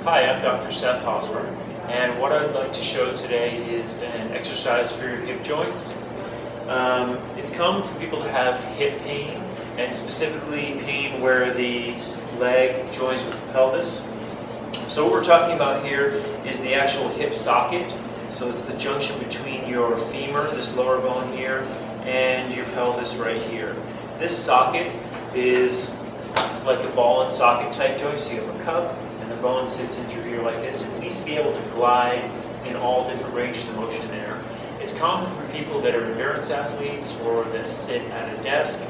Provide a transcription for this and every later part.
Hi, I'm Dr. Seth Hosmer, and what I'd like to show today is an exercise for your hip joints. It's common for people to have hip pain, and specifically pain where the leg joins with the pelvis. So what we're talking about here is the actual hip socket. So it's the junction between your femur, this lower bone here, and your pelvis right here. This socket is like a ball and socket type joint, so you have a cup and the bone sits in through here like this, and it needs to be able to glide in all different ranges of motion there. It's common for people that are endurance athletes or that sit at a desk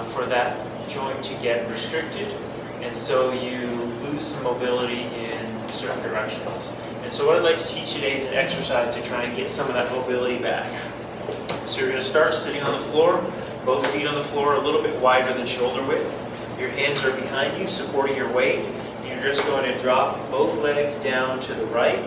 for that joint to get restricted, and so you lose some mobility in certain directions. And so what I'd like to teach today is an exercise to try and get some of that mobility back. So you're going to start sitting on the floor, both feet on the floor, a little bit wider than shoulder width. Your hands are behind you, supporting your weight. You're just going to drop both legs down to the right.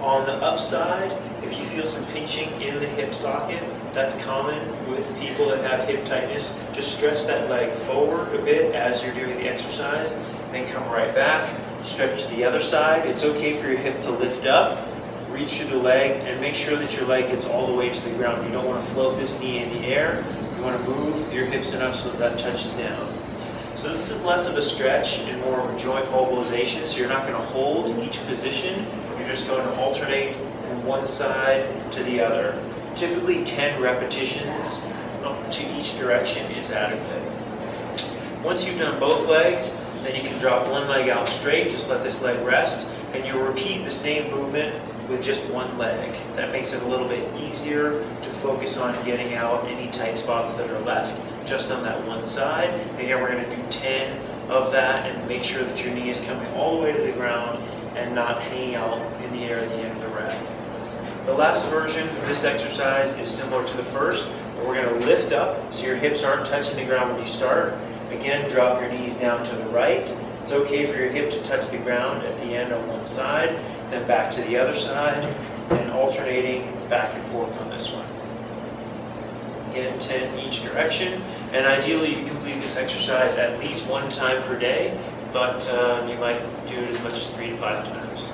On the upside, if you feel some pinching in the hip socket, that's common with people that have hip tightness. Just stretch that leg forward a bit as you're doing the exercise, then come right back. Stretch the other side. It's okay for your hip to lift up, reach through the leg, and make sure that your leg gets all the way to the ground. You don't want to float this knee in the air. You want to move your hips enough so that touches down. So this is less of a stretch and more of a joint mobilization, so you're not going to hold in each position. You're just going to alternate from one side to the other. Typically 10 repetitions to each direction is adequate. Once you've done both legs, then you can drop one leg out straight, just let this leg rest, and you'll repeat the same movement with just one leg. That makes it a little bit easier to focus on getting out any tight spots that are left just on that one side. Again, we're going to do 10 of that and make sure that your knee is coming all the way to the ground and not hanging out in the air at the end of the rep. The last version of this exercise is similar to the first, but we're going to lift up so your hips aren't touching the ground when you start. Again, drop your knees down to the right. It's okay for your hip to touch the ground at the end on one side, then back to the other side, and alternating back and forth on this one. Again, 10 each direction, and ideally you complete this exercise at least one time per day, but you might do it as much as 3 to 5 times.